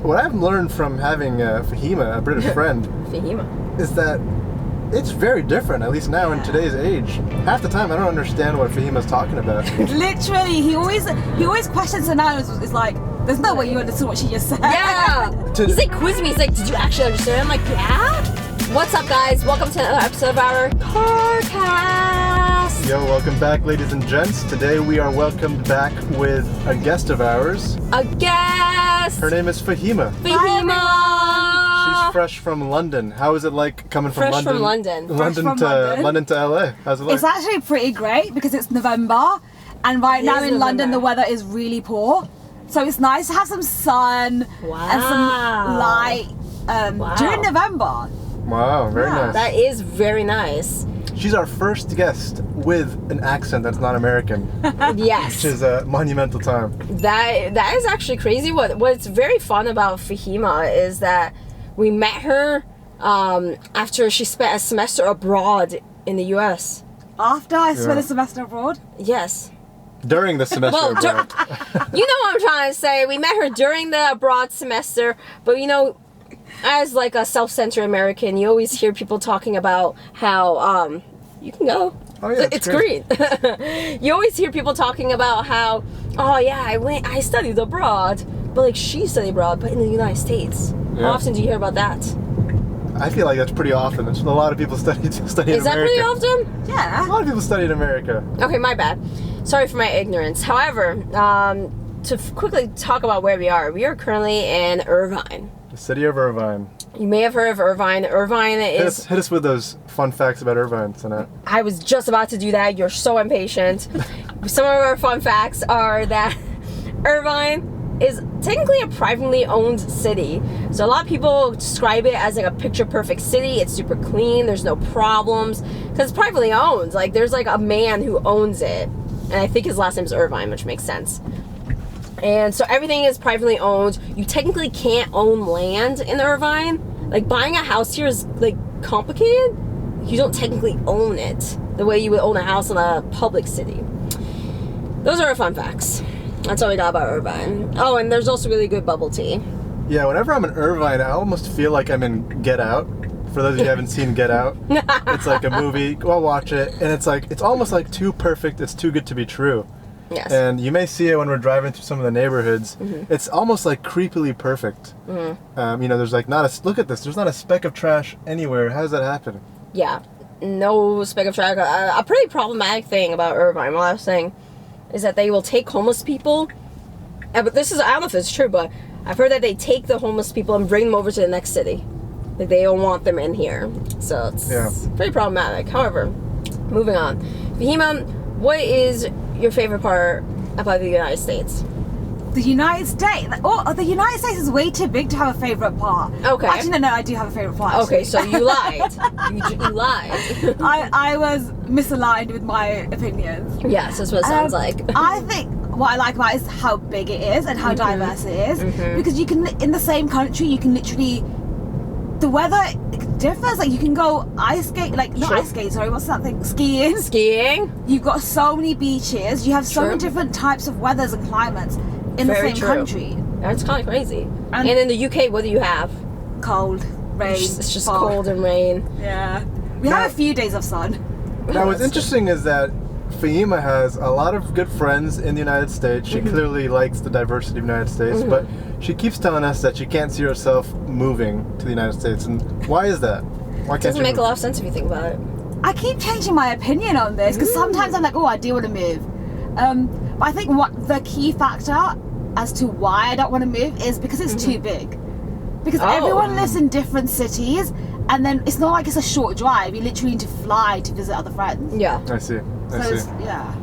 what I've learned from having Fahima, a British friend, Fahima, is that it's very different, at least now in today's age. Half the time I don't understand what Fahima's talking about. Literally, he always questions her now. It's like, there's no way you understood what she just said. yeah. He's like quizzing me. He's like, did you actually understand? I'm like, yeah. What's up, guys? Welcome to another episode of our carcast. Yo, welcome back, ladies and gents. Today we are welcomed back with a guest of ours. A guest. Her name is Fahima. Fahima. She's fresh from London. How is it like coming from Fresh London? from London. London to LA. How's it like? It's actually pretty great because it's November, and right now in London the weather is really poor. So it's nice to have some sun and some light during November. Wow, very nice. That is very nice. She's our first guest with an accent that's not American. Yes. Which is a monumental time. That is actually crazy. What's very fun about Fahima is that we met her after she spent a semester abroad in the US. After I spent a semester abroad? Yes. During the semester abroad. You know what I'm trying to say. We met her during the abroad semester, but you know, as like a self-centered American, you always hear people talking about how you can go. Oh yeah, it's green. You always hear people talking about how, oh yeah, I studied abroad, but like she studied abroad, but in the United States. Yeah. How often do you hear about that? I feel like that's pretty often. There's a lot of people study in America. Is that pretty often? Yeah. A lot of people study in America. Okay, my bad. Sorry for my ignorance. However, to quickly talk about where we are currently in Irvine. The city of Irvine. You may have heard of Irvine. Irvine is... Hit us with those fun facts about Irvine tonight. I was just about to do that. You're so impatient. Some of our fun facts are that Irvine is technically a privately owned city. So a lot of people describe it as like a picture-perfect city. It's super clean. There's no problems. Because it's privately owned. Like, there's like a man who owns it. And I think his last name is Irvine, which makes sense. And so everything is privately owned. You technically can't own land in Irvine. Like, buying a house here is like complicated. You don't technically own it the way you would own a house in a public city. Those are our fun facts. That's all we got about Irvine. Oh, and there's also really good bubble tea. Yeah, whenever I'm in Irvine, I almost feel like I'm in Get Out. For those of you who haven't seen Get Out, it's like a movie. Go watch it, and it's almost like too perfect. It's too good to be true. Yes. And you may see it when we're driving through some of the neighborhoods. Mm-hmm. It's almost like creepily perfect. Mm-hmm. You know, there's like look at this. There's not a speck of trash anywhere. How does that happen? Yeah, no speck of trash. A pretty problematic thing about Irvine, one last thing, is that they will take homeless people. But this is, I don't know if it's true, but I've heard that they take the homeless people and bring them over to the next city. Like, they don't want them in here. So it's pretty problematic. However, moving on. Fahima, what is your favorite part about the United States? The United States? Oh, the United States is way too big to have a favorite part. Okay. Actually, no, I do have a favorite part. Actually. Okay, so you lied. you lied. I was misaligned with my opinions. Yes, that's what it sounds like. I think what I like about it is how big it is and how diverse it is. Because you can, in the same country, you can literally... The weather differs. Like, you can go ice skate, like not ice skate. Sorry, what's that thing? Skiing. Skiing. You've got so many beaches. You have so many different types of weathers and climates in the same country. That's kind of crazy. And in the UK, what do you have? Cold, rain. It's just cold and rain. Yeah. We have a few days of sun. Now, what's interesting is that Fahima has a lot of good friends in the United States. She clearly likes the diversity of the United States, but she keeps telling us that she can't see herself moving to the United States. And why is that? Why can't It doesn't make a lot of sense if you think about it. I keep changing my opinion on this because sometimes I'm like, oh, I do want to move. But I think what the key factor as to why I don't want to move is because it's too big. Because everyone lives in different cities, and then it's not like it's a short drive. You literally need to fly to visit other friends. Yeah. I see. Yeah.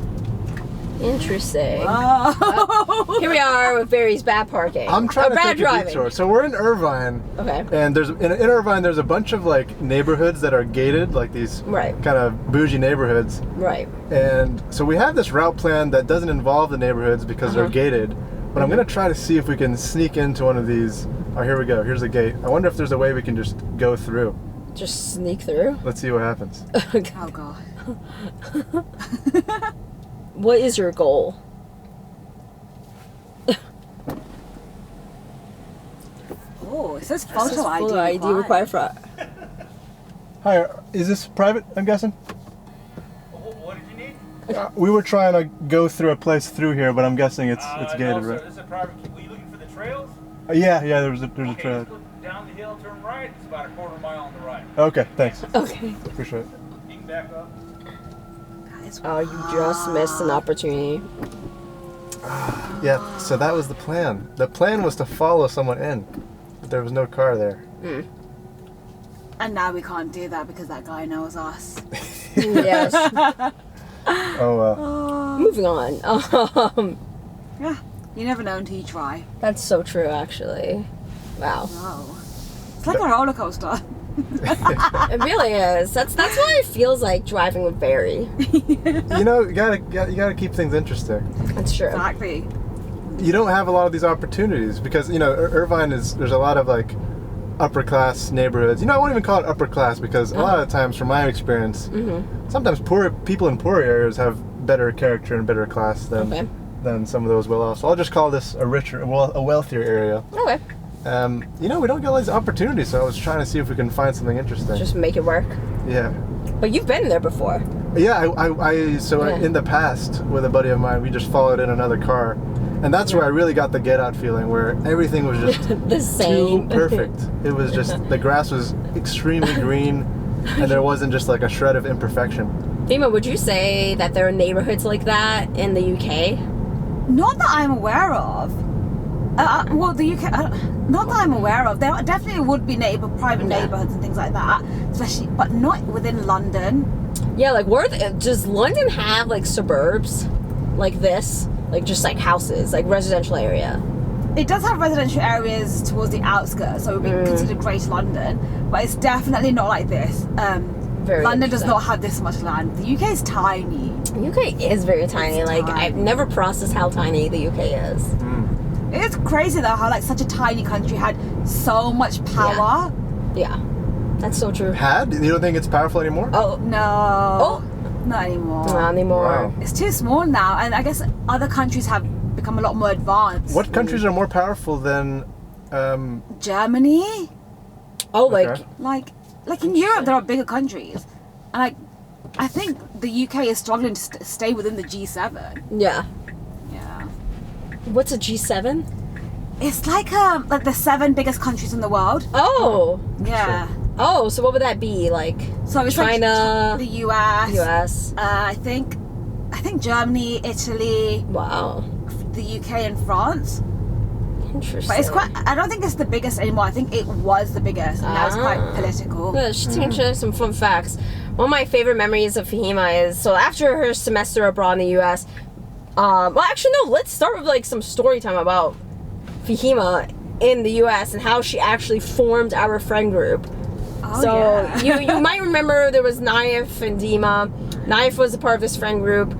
Interesting. Oh. Here we are with Barry's bad parking. I'm trying to take driving. a detour. So we're in Irvine. Okay. And in Irvine, there's a bunch of like neighborhoods that are gated, like these kind of bougie neighborhoods. Right. And so we have this route plan that doesn't involve the neighborhoods because they're gated. But I'm going to try to see if we can sneak into one of these. Oh, here we go. Here's a gate. I wonder if there's a way we can just go through. Just sneak through? Let's see what happens. Oh, God. What is your goal? Oh, it says photo ID. Photo ID required for. Hi, is this private, I'm guessing? What did you need? We were trying to go through a place through here, but I'm guessing it's gated, no, right? Sir, this is a private. Were you looking for the trails? Yeah, there's a Okay, trail. just go down the hill, turn right. It's about a quarter mile on the right. Okay, thanks. Okay. Appreciate it. You can back up. Oh, you just missed an opportunity. Yeah, so that was the plan. The plan was to follow someone in, but there was no car there. And now we can't do that because that guy knows us. Yes. Oh, well. Moving on. Yeah, you never know until you try. That's so true, actually. Wow. Oh, it's like a roller coaster. It really is. That's why it feels like driving with Barry. You know, you gotta keep things interesting. That's true. Exactly. You don't have a lot of these opportunities because, you know, Irvine there's a lot of like upper class neighborhoods. You know, I won't even call it upper class because a lot of times, from my experience, sometimes poor people in poor areas have better character and better class than some of those well off. So I'll just call this a wealthier area. Okay. You know, we don't get all these opportunities, so I was trying to see if we can find something interesting. Just make it work. Yeah. But you've been there before. Yeah, in the past, with a buddy of mine, we just followed in another car. And that's where I really got the Get Out feeling, where everything was just The same. too perfect. It was just, the grass was extremely green, and there wasn't just like a shred of imperfection. Fahima, would you say that there are neighborhoods like that in the UK? Not that I'm aware of. Well, the UK, not that I'm aware of. There definitely would be private neighbourhoods and things like that, especially, but not within London. Yeah, like does London have like suburbs like this? Like just like houses, like residential area? It does have residential areas towards the outskirts, so it would be considered Greater London, but it's definitely not like this. London does not have this much land. The UK is tiny. The UK is very tiny. It's Like tiny. I've never processed how tiny the UK is. It's crazy though how like such a tiny country had so much power. Yeah, that's so true. You don't think it's powerful anymore? Oh, No, not anymore. not anymore. Wow. It's too small now, and I guess other countries have become a lot more advanced. What countries are more powerful than Germany? Oh, Okay. Like in Europe, there are bigger countries, and I think the UK is struggling to stay within the G7. Yeah. Yeah, What's a G7? it's like the 7 biggest countries in the world. Oh. Yeah, Oh, so what would that be? Like so it's China, like the US. US. I think Germany, Italy, Wow. the UK, and France. Interesting. But it's quite. I don't think it's the biggest anymore. I think it was the biggest, and now it's quite political. Yeah, she teaches us some fun facts. One of my favorite memories of Fahima is, so after her semester abroad in the US, well actually no, let's start with like some story time about Fahima in the US and how she actually formed our friend group. Oh, So yeah. you might remember there was Naif and Dima. Naif was a part of this friend group.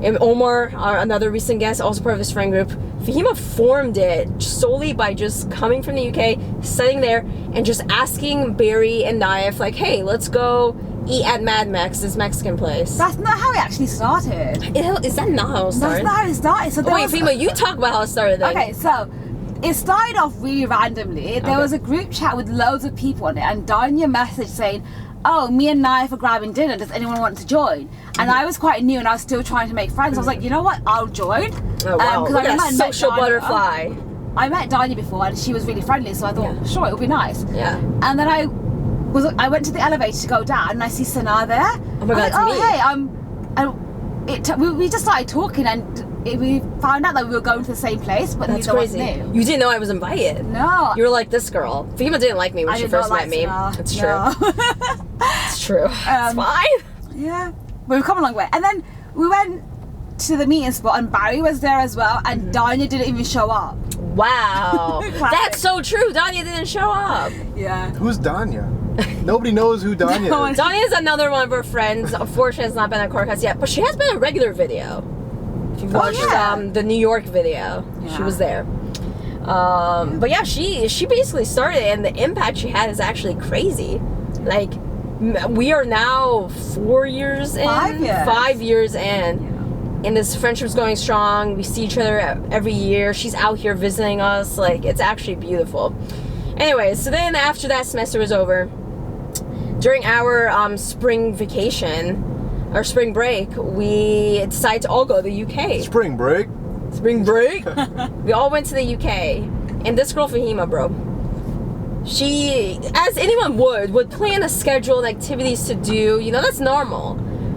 And Omar, another recent guest, also part of this friend group. Fahima formed it solely by just coming from the UK, sitting there, and just asking Barry and Naif, like, hey, let's go eat at Mad Max, this Mexican place. That's not how it actually started. Is that not how it started? That's not how it started. So Oh, there wait, was, Fahima, you talk about how it started then. Okay, so it started off really randomly. There was a group chat with loads of people on it, and Danya messaged saying, oh, me and Naif are grabbing dinner, does anyone want to join? And I was quite new and I was still trying to make friends. I was like, you know what, I'll join. Oh, wow. Because Look at that met social Danya. butterfly. I met Danya before and she was really friendly, so I thought, sure, it'll be nice. Yeah. And then I went to the elevator to go down and I see Sana there. Oh my God, I was like, it's me. hey, we just started talking and we found out that we were going to the same place, but That's neither of us crazy. knew. You didn't know I was invited. No. You were like this girl. Fahima didn't like me when I she did not first like met me. Sana. It's true. No. It's true. It's fine. Yeah, but we've come a long way. And then we went to the meeting spot and Barry was there as well, and Danya didn't even show up. Wow. Classic. That's so true. Danya didn't show up. Yeah. Who's Danya? Nobody knows who Danya No is. Danya is another one of her friends. Unfortunately, has not been at carcast yet, but she has been a regular video. If you watched the New York video, she was there. But yeah, she basically started, and the impact she had is actually crazy. Like, we are now 4 years in. 5 years. 5 years in. And this friendship's going strong. We see each other every year. She's out here visiting us. Like, it's actually beautiful. Anyway, so then after that semester was over, during our spring vacation, our spring break, we decided to all go to the UK. Spring break. Spring break? We all went to the UK. And this girl, Fahima, bro, she, as anyone would plan a schedule and activities to do. You know, that's normal.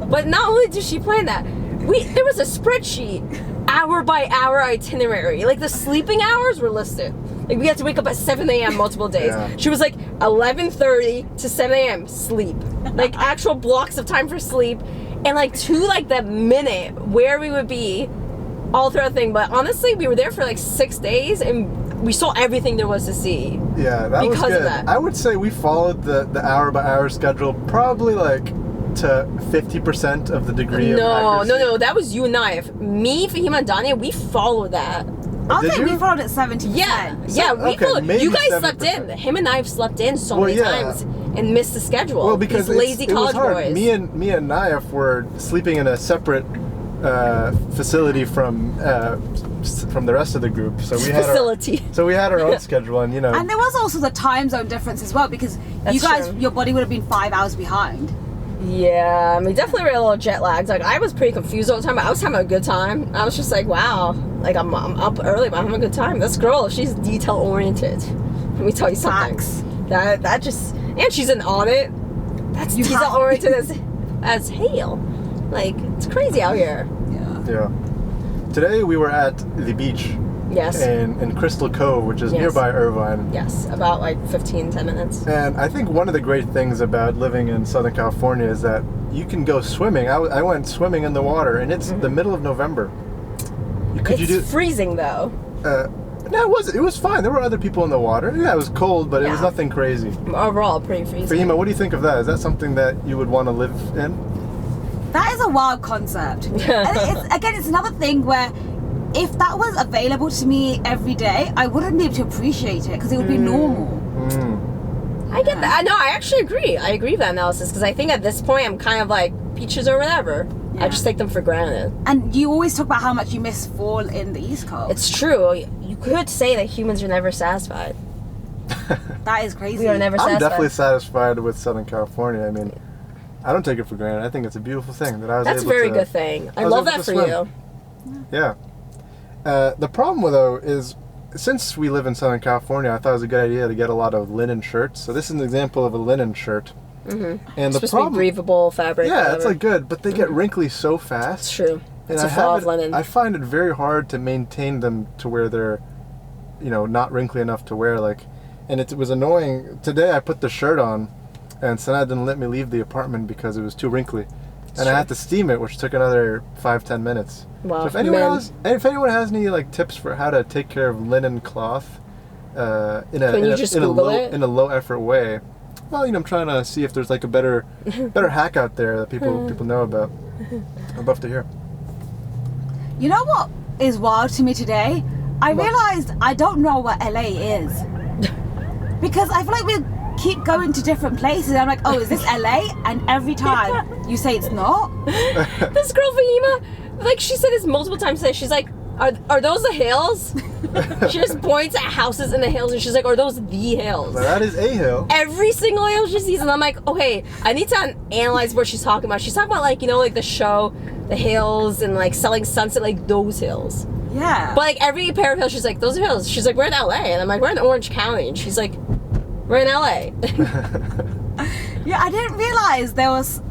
But not only did she plan that, there was a spreadsheet, hour by hour itinerary. Like, the sleeping hours were listed. Like, we had to wake up at 7 a.m. multiple days. Yeah. She was like, 11:30 to 7 a.m. sleep. Like, actual blocks of time for sleep. And, like, to, like, the minute where we would be all throughout the thing. But honestly, we were there for, like, 6 days, and we saw everything there was to see. Yeah, that was Because good. of that. I would say we followed the hour-by-hour schedule probably, like, to 50% of the degree of accuracy. No, that was you and I. Me, Fahima, and Dania, we followed that. I Did think we you? followed it 70%. Yeah, we okay, followed. maybe You guys slept 7%. in. Him and I have slept in so Well, many yeah. times and missed the schedule. Well, because these lazy it was college hard. boys. Me and Naif were sleeping in a separate facility from the rest of the group, so we had Facility. we had our own schedule, and you know. And there was also the time zone difference as well, because That's you guys, true. your body would have been 5 hours behind. Yeah, I mean, definitely were a little jet lagged. Like, I was pretty confused all the time, but I was having a good time. I was just like, wow, like, I'm up early, but I'm having a good time. This girl, she's detail oriented. Let me tell you something. Facts. That just, and she's an audit. That's You detail have- oriented as hell. Like, it's crazy out here. Yeah. Yeah. Today we were at the beach Yes. in Crystal Cove, which is Yes. nearby Irvine. Yes, about like 10 minutes. And I think one of the great things about living in Southern California is that you can go swimming. I went swimming in the water, and it's the middle of November. It's freezing though. No, it was fine. There were other people in the water. Yeah, it was cold, but it was Yeah. nothing crazy. Overall, pretty freezing. Fahima, what do you think of that? Is that something that you would want to live in? That is a wild concept. And it's another thing where if that was available to me every day, I wouldn't be able to appreciate it because it would be normal. I get that. No, I actually agree. I agree with that analysis because I think at this point I'm kind of like beaches or whatever. Yeah. I just take them for granted. And you always talk about how much you miss fall in the East Coast. It's true. You could say that humans are never satisfied. That is crazy. We are never I'm satisfied. definitely satisfied with Southern California. I mean, I don't take it for granted. I think it's a beautiful thing that I was That's a able very to... good thing. I I was love able that to for swim. you. Yeah. The problem, though, is since we live in Southern California, I thought it was a good idea to get a lot of linen shirts. So this is an example of a linen shirt. Mm-hmm. And It's the supposed problem... to be breathable fabric. yeah, whatever. it's like good, but they get wrinkly so fast. It's true. And It's a flaw of have it- linen. I find it very hard to maintain them to where they're, not wrinkly enough to wear. Like, and it was annoying. Today I put the shirt on, and Sanaa didn't let me leave the apartment because it was too wrinkly, and I had to steam it, which took another 5-10 minutes. Wow. So if anyone Men. has any like tips for how to take care of linen cloth, in Can you just Google it? a low effort way. Well, I'm trying to see if there's like a better hack out there that people know about. I'd love to hear. You know what is wild to me today? I realized I don't know what LA is. Because I feel like we keep going to different places. I'm like, oh, is this LA? And every time you say it's not. This girl Fahima, like she said this multiple times today. She's like, are those the hills? She just points at houses in the hills and she's like, are those the hills? But that is a hill. Every single hill she sees, and I'm like, okay, I need to analyze what she's talking about. She's talking about like, like the show, the hills, and like Selling Sunset, like those hills. Yeah. But like every pair of hills, she's like, those are hills. She's like, we're in LA, and I'm like, we're in Orange County, and she's like, we're in LA. Yeah, I didn't realize there was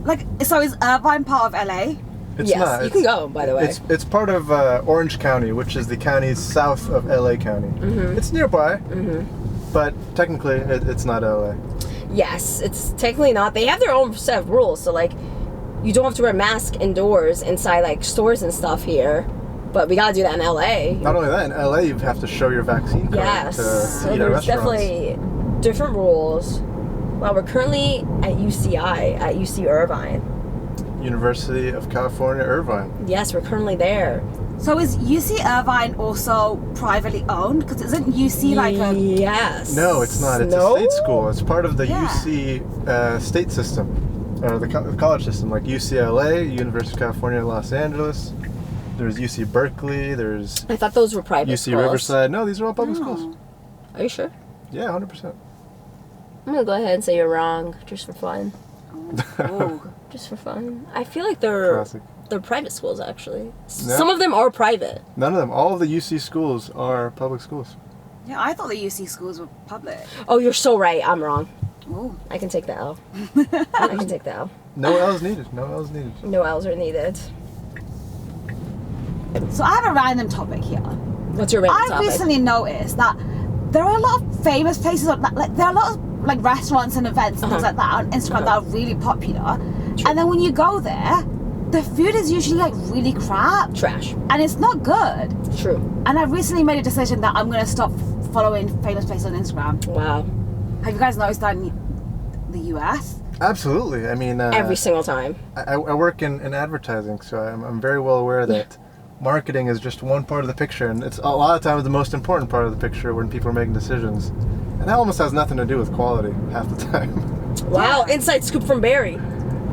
so is Irvine part of LA? It's yes, not. you can go, by the way. It's part of Orange County, which is the county south of LA County. Mm-hmm. It's nearby, but technically it's not LA. Yes, it's technically not. They have their own set of rules, so like, you don't have to wear a mask indoors inside like stores and stuff here. But we gotta do that in LA. Not only that, in LA you have to show your vaccine card Yes, to so eat at there's restaurants. definitely different rules. Well, we're currently at UCI, at UC Irvine. University of California, Irvine. Yes, we're currently there. So is UC Irvine also privately owned? Because isn't UC like a... Yes. No, it's not. It's No? a state school. It's part of the Yeah. UC state system, or the college system, like UCLA, University of California, Los Angeles. There's UC Berkeley. There's I thought those were private UC schools. Riverside. No, these are all public schools. Are you sure? Yeah, 100%. I'm gonna go ahead and say you're wrong, just for fun. Oh. Just for fun. I feel like they're Classic. private schools actually. Yeah. Some of them are private. None of them. All of the UC schools are public schools. Yeah, I thought the UC schools were public. Oh, you're so right. I'm wrong. Oh. I can take the L. I can take the L. No L's needed. No L's needed. No L's are needed. So I have a random topic here. What's your random I've topic? recently noticed that there are a lot of famous places, like there are a lot of like restaurants and events and things like that on Instagram that are really popular. True. And then when you go there, the food is usually like really crap. Trash. And it's not good. True. And I've recently made a decision that I'm going to stop following famous places on Instagram. Wow. Have you guys noticed that in the US? Absolutely. I mean, Every single time. I work in advertising, so I'm very well aware that marketing is just one part of the picture, and it's a lot of times the most important part of the picture when people are making decisions. And that almost has nothing to do with quality half the time. Wow. Inside scoop from Barry.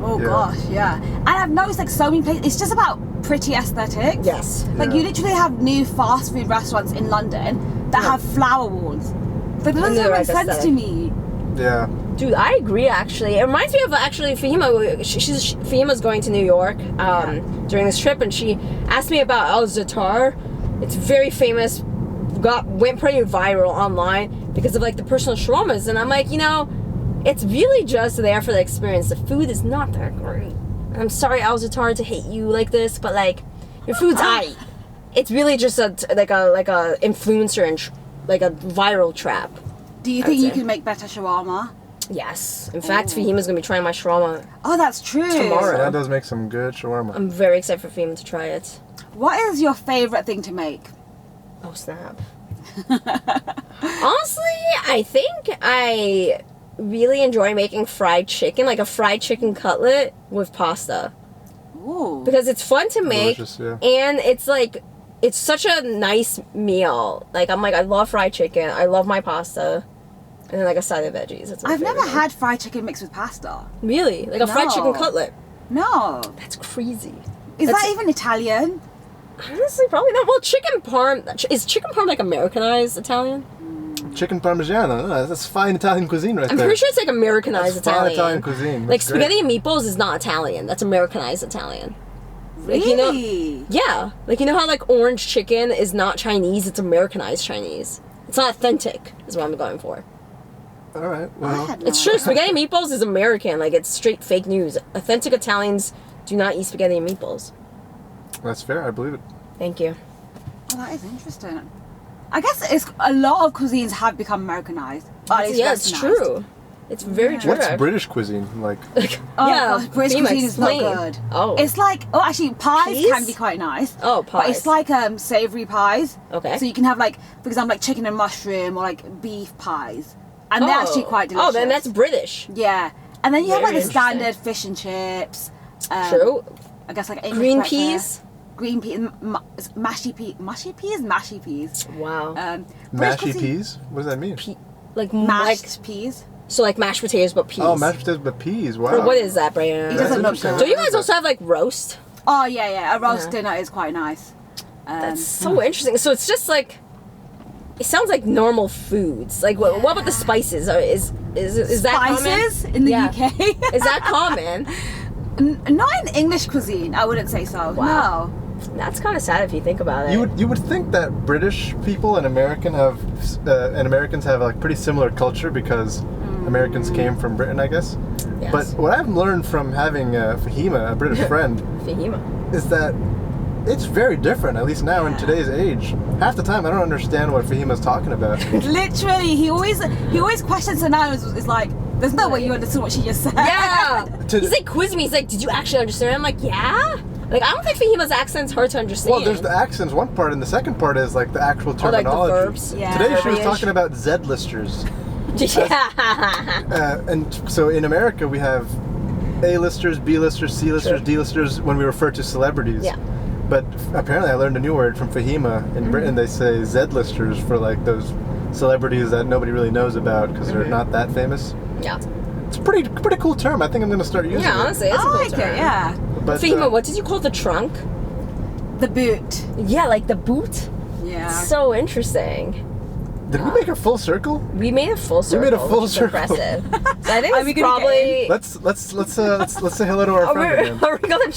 Oh Yeah. gosh, yeah. And I've noticed like so many places, it's just about pretty aesthetics. Yes. Like Yeah. you literally have new fast food restaurants in London that have flower walls. That doesn't they're make like sense to aesthetic. me. Yeah. Dude, I agree. Actually, it reminds me of Fahima. Fahima's going to New York during this trip, and she asked me about Al Za'atar. It's very famous. Went pretty viral online because of like the personal shawarmas, and I'm like, it's really just there for the experience. The food is not that great. I'm sorry, Al Za'atar, to hate you like this, but like your food's aight. It's really just a influencer and like a viral trap. Do you I think would you say. can make better shawarma? Yes. In fact, Fahima's gonna be trying my shawarma. Oh, that's true. Tomorrow. So that does make some good shawarma. I'm very excited for Fahima to try it. What is your favorite thing to make? Oh snap. Honestly, I think I really enjoy making fried chicken, like a fried chicken cutlet with pasta. Ooh. Because it's fun to make, Delicious, yeah. and it's such a nice meal. Like I love fried chicken, I love my pasta, and then like a side of veggies. That's my I've never favorite thing. had fried chicken mixed with pasta. Really, like a fried chicken No. cutlet. No. That's crazy. Is That's- that even Italian? Honestly, probably not. Well, chicken parm is chicken parm like Americanized Italian? Chicken parmigiano. That's fine Italian cuisine right I'm there. pretty sure it's like Americanized That's fine Italian. Italian cuisine. Like That's great. spaghetti and meatballs is not Italian. That's Americanized Italian. Like, Really? Yeah. Like how like orange chicken is not Chinese, it's Americanized Chinese. It's not authentic, is what I'm going for. All right. I Well, had no It's true, idea. spaghetti and meatballs is American. Like it's straight fake news. Authentic Italians do not eat spaghetti and meatballs. that's fair. I believe it. Thank you. Oh, that is interesting. I guess it's a lot of cuisines have become Americanized. Or at least Yeah, it's westernized. true. It's very true. What's actually. British cuisine like? Oh, Yeah, gosh, British Fahima, cuisine is not explain. good. Oh. It's like, actually, pies Peas? can be quite nice. Oh, But pies. it's like savory pies. Okay. So you can have like, for example, like chicken and mushroom or like beef pies. And they're actually quite delicious. Oh, then that's British. Yeah. And then you have like Very the standard fish and chips. True. I guess like English Green breakfast. peas. Green peas, mashy peas, mashy peas. Wow. British Mashy cuisine- peas? What does that mean? Like Mashed peas. so like mashed potatoes but peas. Oh, mashed potatoes with peas. Wow. Or what is that, Brian? It doesn't look interesting. good. Do you guys also have like roast? Oh yeah, a roast Yeah. dinner is quite nice. That's so interesting. So it's just like it sounds like normal foods. Like what about the spices? Is that spices common? in the Yeah. UK. Is that common? Not in English cuisine, I wouldn't say so. Wow. No. That's kind of sad if you think about it. You would think that British people and Americans have like pretty similar culture because Americans came from Britain, I guess. Yes. But what I've learned from having Fahima, a British friend, Fahima. is that it's very different. At least now in today's age, half the time I don't understand what Fahima's talking about. Literally, he always questions her now. Is like, there's no way you understood what she just said. Yeah. To- He's like quizzing me. He's like, "Did you actually understand?" I'm like, "Yeah." Like I don't think Fahima's accent's hard to understand. Well, there's the accents, one part, and the second part is like the actual Oh, like the terminology. verbs. Yeah. Today she was Verbiage. talking about Z-listers. Yeah. And so in America we have A-listers, B-listers, C-listers, Sure. D-listers when we refer to celebrities. Yeah. But apparently I learned a new word from Fahima. In Britain they say Z-listers for like those celebrities that nobody really knows about because they're not that famous. Yeah. It's a pretty cool term. I think I'm going to start using Yeah, it. honestly, it's a I cool like term. it. Yeah. But, Fahima, what did you call the trunk? The boot. Yeah, like the boot. Yeah. So interesting. Did we make a full circle? We made a full circle. made a full which is circle. Impressive. So I think Are we it's gonna get probably. Let's say hello to our friend again. Are we gonna?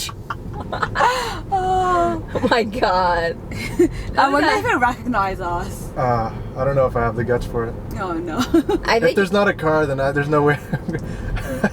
Oh, Oh my god. I wonder if he'll recognize us. I don't know if I have the guts for it. Oh no. I If think. there's not a car, then there's no way.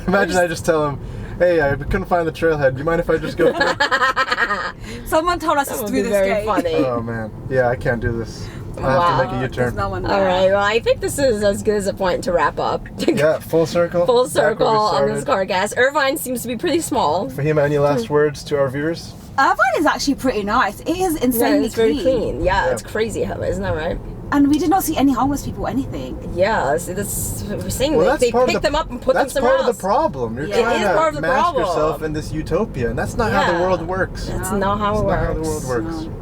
Imagine I just tell him, "Hey, I couldn't find the trailhead. Do you mind if I just go through?" Someone told us That it's would through be this very gate. funny. Oh man, yeah, I can't do this. I have Wow. to make a There's U-turn. no one there. All right. Well, I think this is as good as a point to wrap up. Yeah, full circle. Full Back where we circle on this started. carcast. Irvine seems to be pretty small. Fahima, any last words to our viewers? Irvine is actually pretty nice. It is Yeah, insanely it's very clean. clean. Yeah, Yeah. it's crazy. Isn't that right? And we did not see any homeless people or anything. Yeah, so that's what we're saying. Well, Like, that's they part pick of the, them up and put them that's somewhere part else. of the problem. You're Yeah. trying It is part of to the mask problem. yourself in this utopia, and that's not how the Yeah. world works. That's No. not how it That's not how works. the world works. No.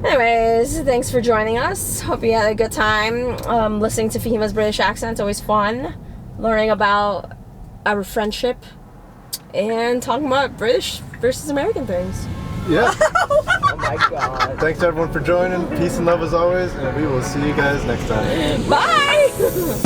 Anyways, thanks for joining us. Hope you had a good time listening to Fahima's British accent. It's always fun learning about our friendship and talking about British versus American things. Yeah. Oh my god. Thanks everyone for joining. Peace and love as always, and we will see you guys next time. Bye!